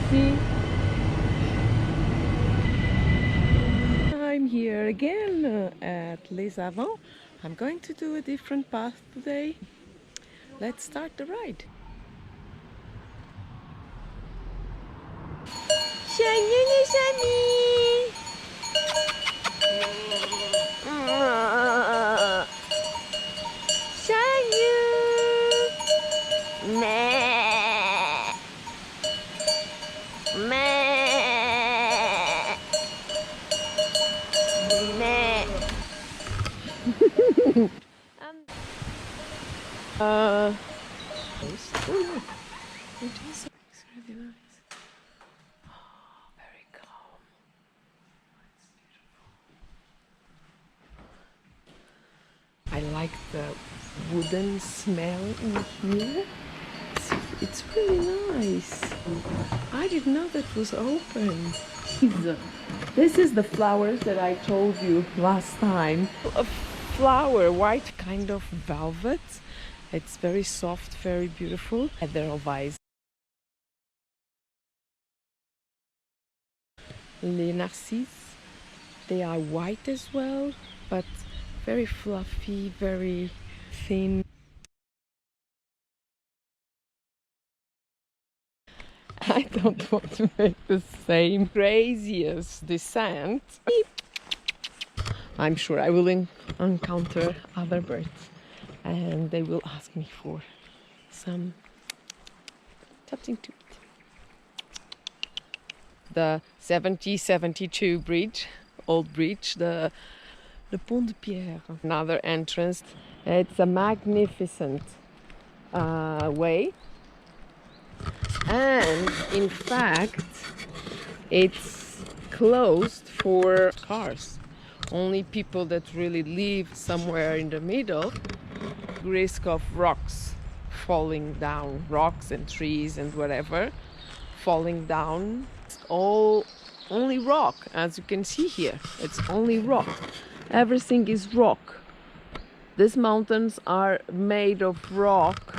See? I'm here again at Les Avants. I'm going to do a different path today. Let's start the ride. Shiny, shiny. Shiny. Meh. Meh. Meh. uh, it is really nice. Oh, very calm. I like the wooden smell in here. It's really nice. I didn't know that was open. This is the flowers that I told you last time. A flower, white kind of velvet. It's very soft, very beautiful. Edelweiss. Les narcisses, they are white as well, but very fluffy, very thin. I don't want to make the same craziest descent. I'm sure I will encounter other birds and they will ask me for some something to eat. The 1772 bridge, old bridge, the Pont de Pierre. Another entrance. It's a magnificent way. And in fact, it's closed for cars. Only people that really live somewhere in the middle, risk of rocks falling down, rocks and trees and whatever falling down. It's all only rock, as you can see here. It's only rock. Everything is rock. These mountains are made of rock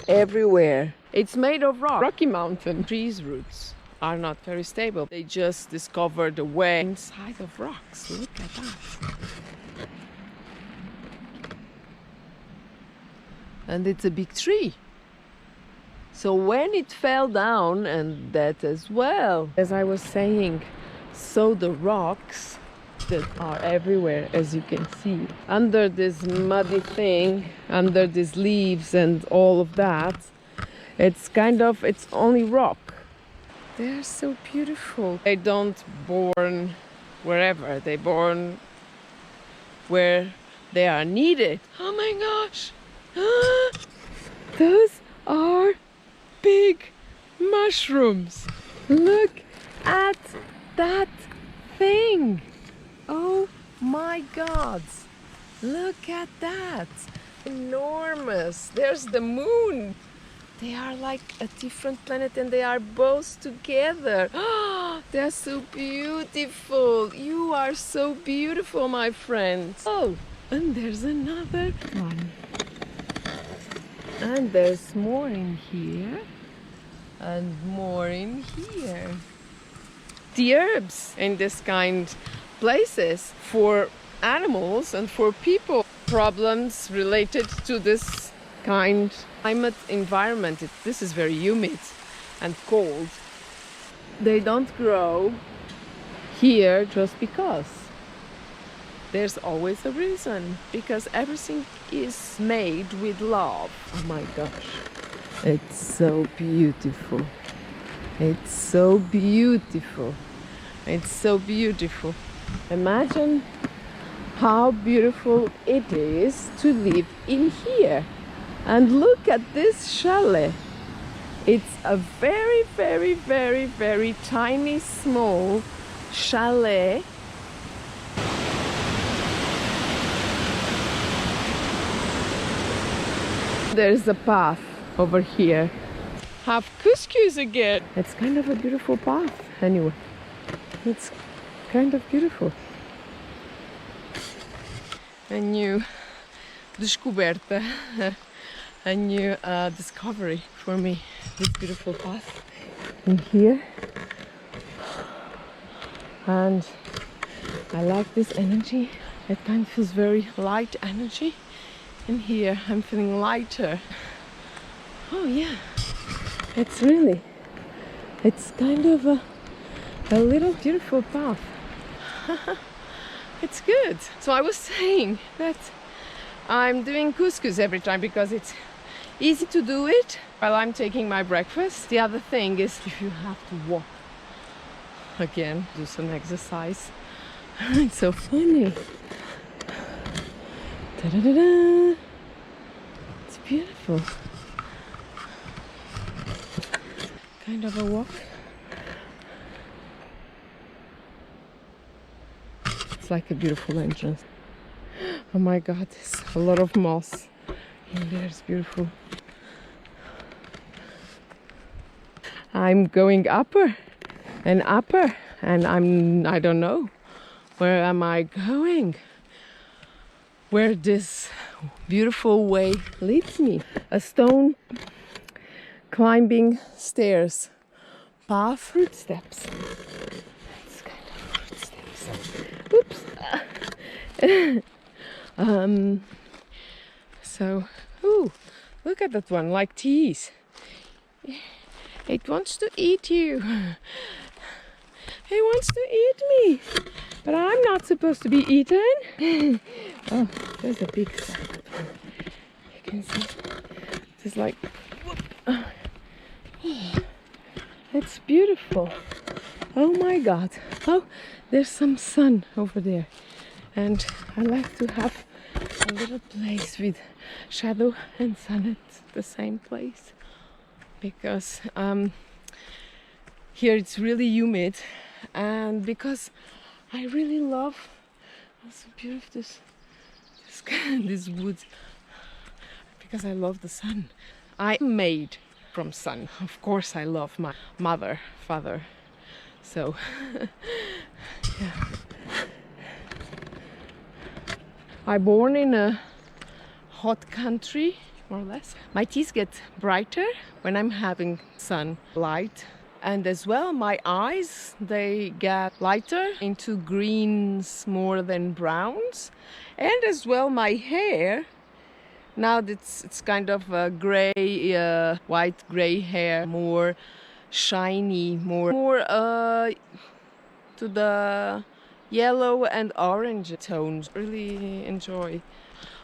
everywhere. It's made of rock. Rocky Mountain trees roots are not very stable. They just discovered a way inside of rocks. Look at that. And it's a big tree. So when it fell down, and that as well, as I was saying, so the rocks that are everywhere, as you can see, under this muddy thing, under these leaves and all of that, it's only rock. They're so beautiful. They don't born wherever. They born where they are needed. Oh my gosh! Those are big mushrooms. Look at that thing. Oh my God. Look at that. Enormous. There's the moon. They are like a different planet and they are both together. Oh, they're so beautiful. You are so beautiful, my friends. Oh, and there's another one. And there's more in here. And more in here. The herbs in this kind places for animals and for people. Problems related to this kind climate environment. This is very humid and cold. They don't grow here just because. There's always a reason, because everything is made with love. Oh my gosh, it's so beautiful. It's so beautiful. It's so beautiful. Imagine how beautiful it is to live in here. And look at this chalet. It's a very, very, very, very tiny, small chalet. There's a path over here. Have couscous again. It's kind of a beautiful path anyway. It's kind of beautiful. A new descoberta. A new discovery for me, this beautiful path. in here, and I like this energy. It kind of feels very light energy in here. I'm feeling lighter. Oh yeah, it's kind of a little beautiful path. It's good. So I was saying that I'm doing couscous every time because it's easy to do it while I'm taking my breakfast. The other thing is if you have to walk again, do some exercise. It's so funny. Da-da-da-da. It's beautiful. Kind of a walk. It's like a beautiful entrance. Oh my god, there's a lot of moss in there. It's beautiful. I'm going upper and upper, and I don't know where am I going, where this beautiful way leads me. A stone climbing stairs path, fruit steps. It's kind of fruit steps. Oops. So, ooh, look at that one, like teas. It wants to eat you. It wants to eat me, but I'm not supposed to be eaten. Oh, there's a big one. You can see. It's like, it's beautiful. Oh my god. Oh, there's some sun over there, and I like to have a little place with shadow and sun at the same place, because here it's really humid, and because I really love so beautiful this wood, because I love the sun. I'm made from sun. Of course I love my mother, father, so yeah. I'm born in a hot country, more or less. My teeth get brighter when I'm having sunlight, and as well my eyes, they get lighter into greens more than browns, and as well my hair, now it's kind of a gray, white gray hair, more shiny, more to the yellow and orange tones. Really enjoy.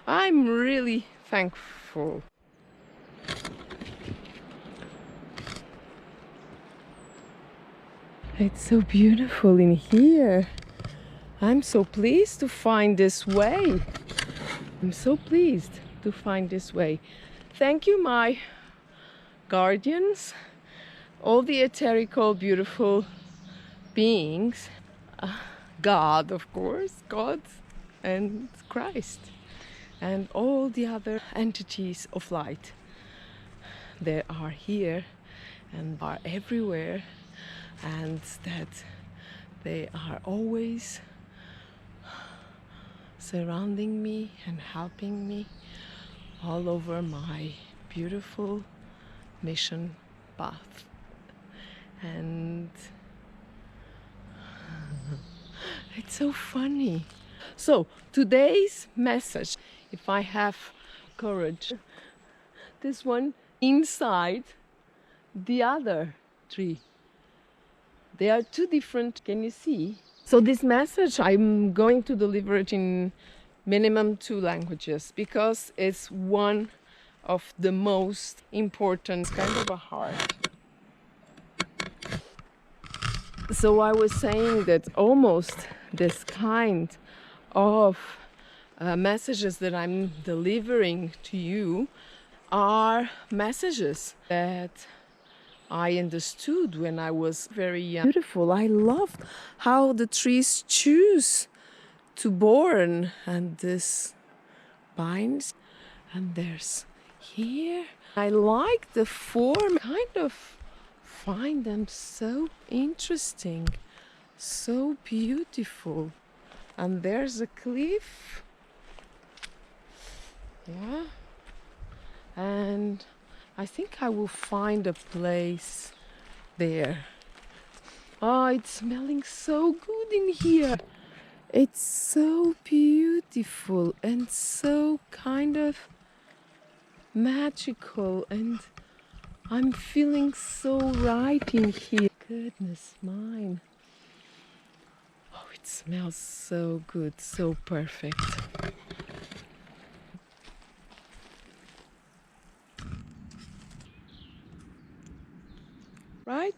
I'm really thankful. It's so beautiful in here. I'm so pleased to find this way. I'm so pleased to find this way. Thank you, my guardians, all the etherical, beautiful beings. God, of course, God and Christ, and all the other entities of light. They are here and are everywhere, and that they are always surrounding me and helping me all over my beautiful mission path. And it's so funny. So today's message, if I have courage, this one inside the other tree. They are two different, can you see? So this message, I'm going to deliver it in minimum 2 languages, because it's one of the most important, kind of a heart. So I was saying that almost this kind of messages that I'm delivering to you are messages that I understood when I was very young. Beautiful. I love how the trees choose to born, and this pines, and there's here. I like the form, kind of find them so interesting, so beautiful. And there's a cliff. Yeah. And I think I will find a place there. Oh, it's smelling so good in here. It's so beautiful and so kind of magical, and I'm feeling so right in here. Goodness mine. Oh, it smells so good, so perfect. Right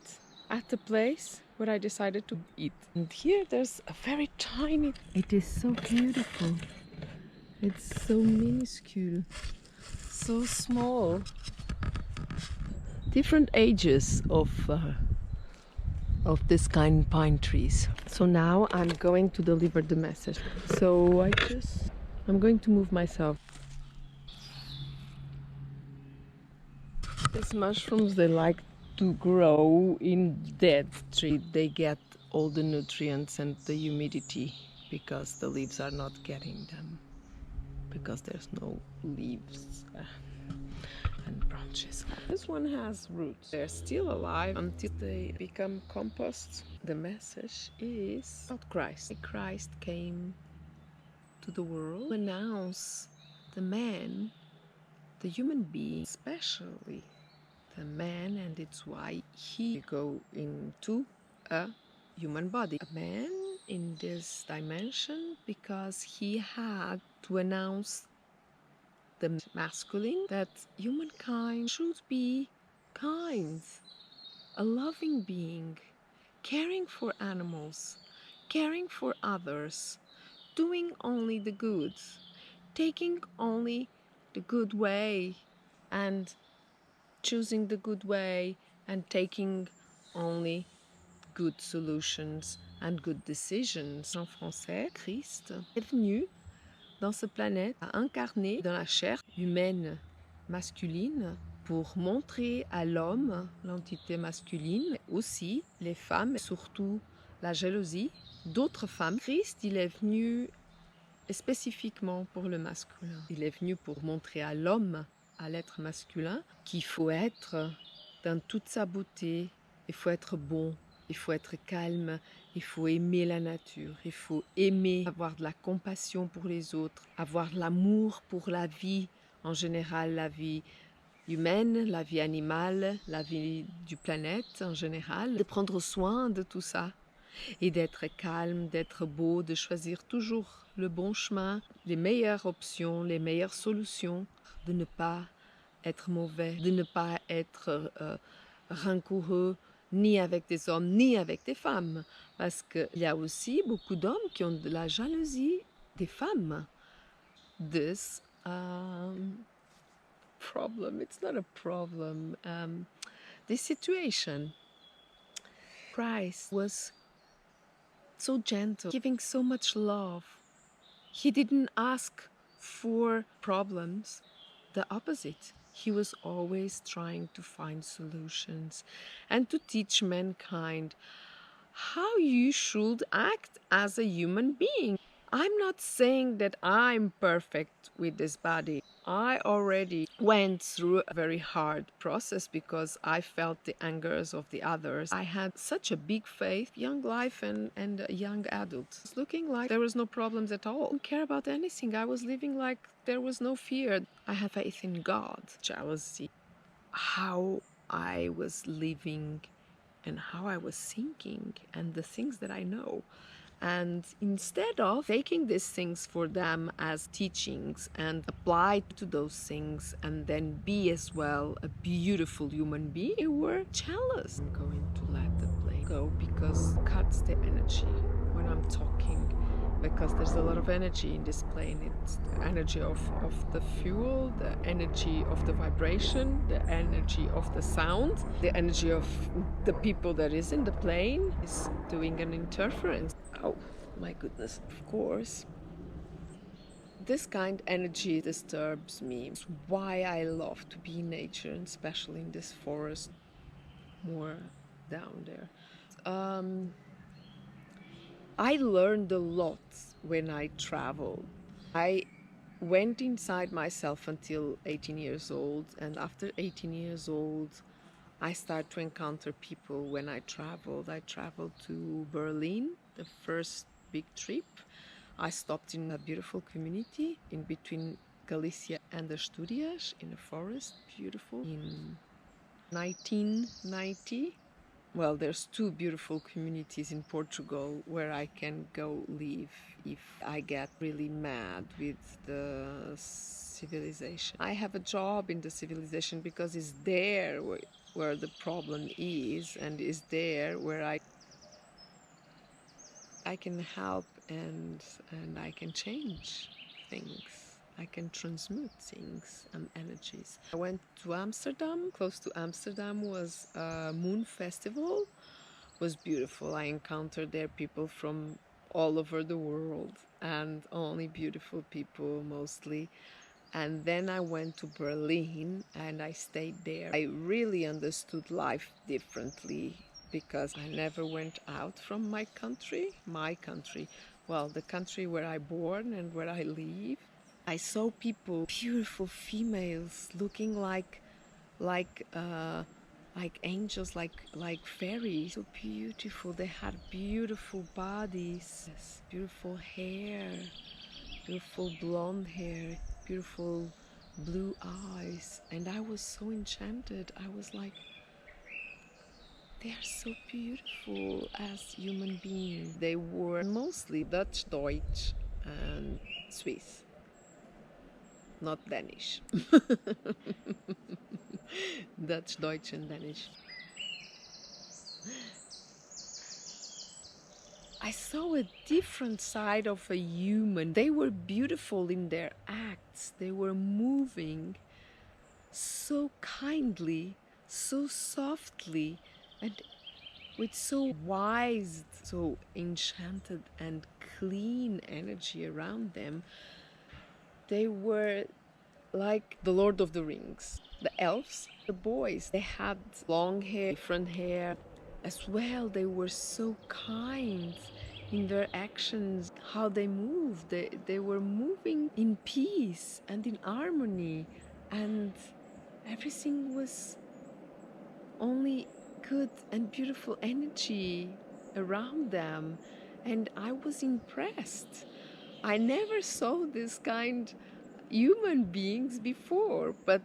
at the place where I decided to eat. And here there's a very tiny. It is so beautiful. It's so minuscule, so small. Different ages of this kind of pine trees. So now I'm going to deliver the message. So I'm going to move myself. These mushrooms, they like to grow in dead tree. They get all the nutrients and the humidity because the leaves are not getting them, because there's no leaves and branches. This one has roots. They're still alive until they become compost. The message is about Christ. Christ came to the world to announce the man, the human being, especially the man, and it's why he go into a human body. A man in this dimension because he had to announce the masculine that humankind should be kind, a loving being, caring for animals, caring for others, doing only the good, taking only the good way, and choosing the good way, and taking only good solutions and good decisions. En français, Christ est venu dans ce planète à incarner dans la chair humaine masculine pour montrer à l'homme l'entité masculine, aussi les femmes, surtout la jalousie d'autres femmes. Christ, il est venu spécifiquement pour le masculin. Il est venu pour montrer à l'homme, à l'être masculin, qu'il faut être dans toute sa beauté, il faut être bon, il faut être calme, il faut aimer la nature, il faut aimer, avoir de la compassion pour les autres, avoir de l'amour pour la vie, en général la vie humaine, la vie animale, la vie du planète en général, de prendre soin de tout ça et d'être calme, d'être beau, de choisir toujours le bon chemin, les meilleures options, les meilleures solutions, de ne pas être mauvais, de ne pas être rancoureux, ni avec des hommes, ni avec des femmes. Parce qu'il y a aussi beaucoup d'hommes qui ont de la jalousie des femmes. This problem, it's not a problem, this situation. Christ was so gentle, giving so much love. He didn't ask for problems, the opposite. He was always trying to find solutions and to teach mankind how you should act as a human being. I'm not saying that I'm perfect with this body. I already went through a very hard process because I felt the angers of the others. I had such a big faith, young life and a young adult. It's looking like there was no problems at all. I didn't care about anything. I was living like there was no fear. I have faith in God. Jealousy. How I was living and how I was thinking and the things that I know. And instead of taking these things for them as teachings and apply to those things and then be as well a beautiful human being, they were jealous. I'm going to let the plane go because it cuts the energy when I'm talking, because there's a lot of energy in this plane. It's the energy of the fuel, the energy of the vibration, the energy of the sound, the energy of the people that is in the plane is doing an interference. Oh my goodness, of course. This kind of energy disturbs me. It's why I love to be in nature, and especially in this forest, more down there. I learned a lot when I traveled. I went inside myself until 18 years old, and after 18 years old, I start to encounter people when I traveled. I traveled to Berlin, the first big trip. I stopped in a beautiful community in between Galicia and Asturias in a forest, beautiful, in 1990. Well, there's two beautiful communities in Portugal where I can go live if I get really mad with the civilization. I have a job in the civilization because it's there where the problem is, and is there where I can help, and I can change things. I can transmute things and energies. I went to Amsterdam. Close to Amsterdam was a moon festival. It was beautiful. I encountered there people from all over the world, and only beautiful people mostly. And then I went to Berlin and I stayed there. I really understood life differently because I never went out from my country. Well, the country where I born and where I live. I saw people, beautiful females, looking like uh, like angels, like fairies. So beautiful. They had beautiful bodies, yes, beautiful hair, beautiful blonde hair, beautiful blue eyes, and I was so enchanted. I was like, they are so beautiful as human beings. They were mostly Dutch, Deutsch, and Swiss, not Danish. Dutch, Deutsch, and Danish. I saw a different side of a human. They were beautiful in their acts. They were moving so kindly, so softly, and with so wise, so enchanted and clean energy around them. They were like the Lord of the Rings, the elves, the boys. They had long hair, different hair as well. They were so kind in their actions, how they moved. They were moving in peace and in harmony, and everything was only good and beautiful energy around them, and I was impressed. I never saw this kind human beings before, but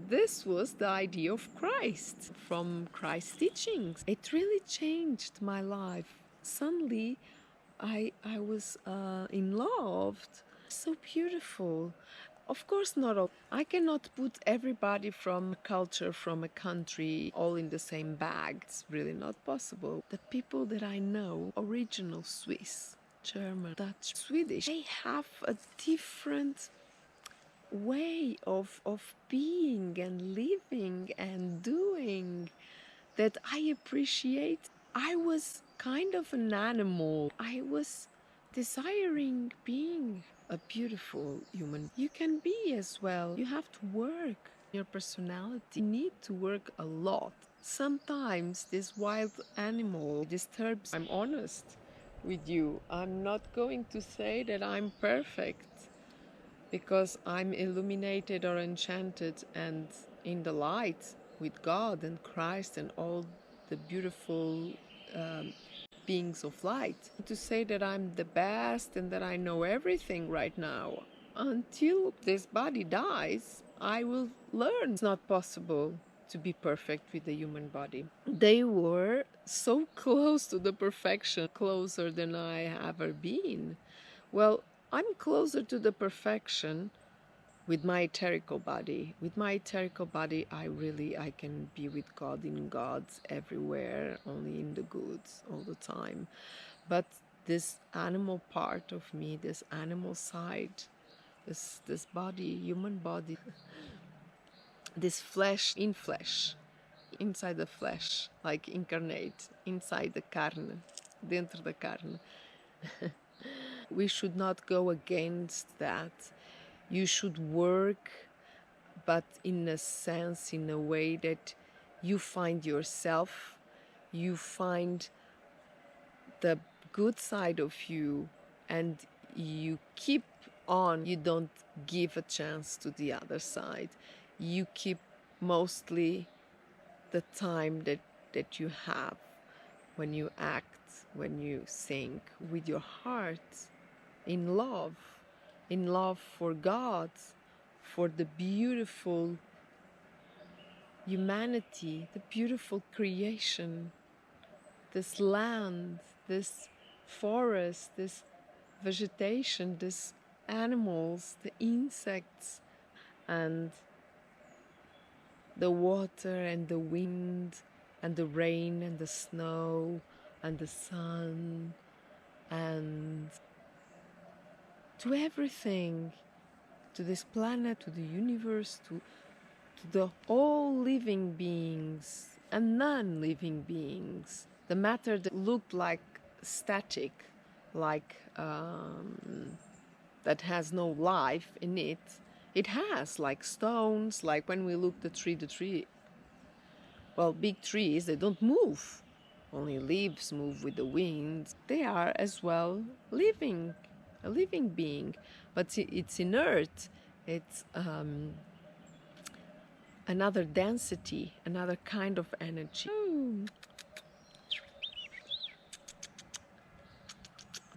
this was the idea of Christ from Christ's teachings. It really changed my life. Suddenly I was in love. So beautiful. Of course, not all. I cannot put everybody from a culture, from a country, all in the same bag. It's really not possible. The people that I know, original Swiss, German, Dutch, Swedish, they have a different way of being and living and doing that I appreciate. I was kind of an animal. I was desiring being a beautiful human. You can be as well. You have to work your personality. You need to work a lot. Sometimes this wild animal disturbs. I'm honest with you. I'm not going to say that I'm perfect because I'm illuminated or enchanted and in the light with God and Christ and all the beautiful um, beings of light. To say that I'm the best and that I know everything right now, until this body dies, I will learn. It's not possible to be perfect with the human body. They were so close to the perfection, closer than I ever been. Well, I'm closer to the perfection with my etherical body. With my etherical body, I can be with God in God's everywhere, only in the goods all the time. But this animal part of me, this animal side, this body, human body, this flesh in flesh, inside the flesh, like incarnate, inside the carne, dentro da carne. We should not go against that. You should work, but in a sense, in a way that you find yourself, you find the good side of you, and you keep on. You don't give a chance to the other side. You keep mostly the time that you have when you act, when you think with your heart, in love for God, for the beautiful humanity, the beautiful creation, this land, this forest, this vegetation, these animals, the insects, and the water and the wind and the rain and the snow and the sun, and to everything, to this planet, to the universe, to the all living beings and non-living beings. The matter that looked like static, like that has no life in it, it has, like stones, like when we look the tree, well, big trees, they don't move. Only leaves move with the wind. They are as well living, a living being, but it's inert. It's another density, another kind of energy. Oh.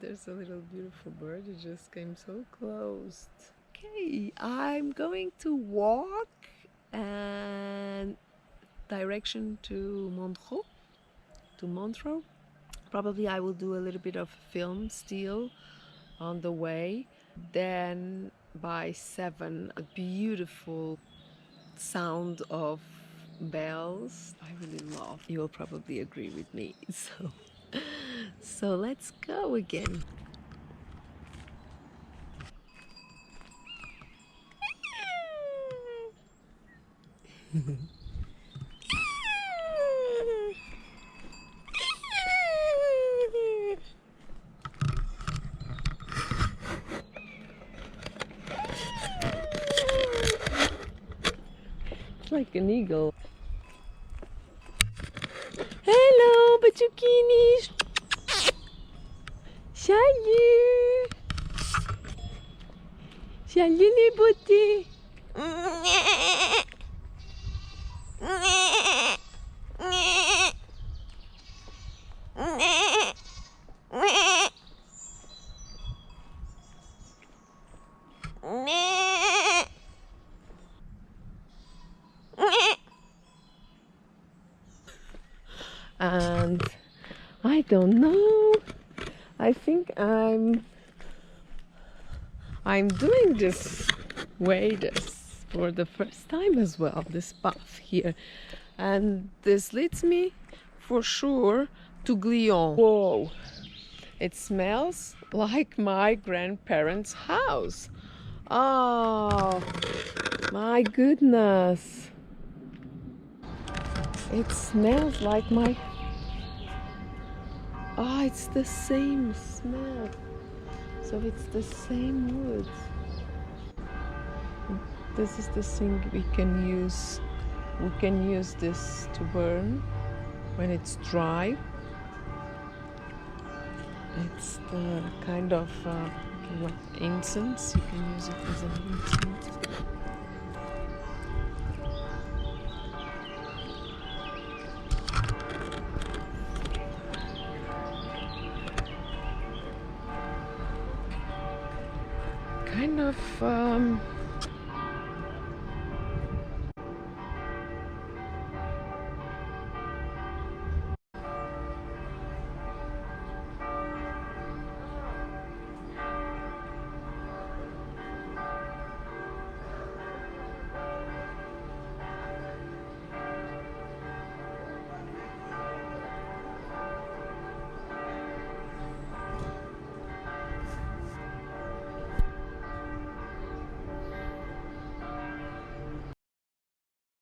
There's a little beautiful bird who just came so close. Okay, I'm going to walk and direction to Montreux. Probably I will do a little bit of film still on the way. Then by 7, a beautiful sound of bells. I really love. You will probably agree with me. So let's go again. It's like an eagle. Hello, Bachukinis. Salut. Salut les beautés. And I don't know, I think I'm doing this for the first time as well, this path here, and this leads me for sure to Glion. Whoa, it smells like my grandparents' house. Oh my goodness, it smells like my... Oh, it's the same smell. So it's the same wood. This is the thing we can use. We can use this to burn when it's dry. It's the kind of incense. You can use it as an incense. Kind of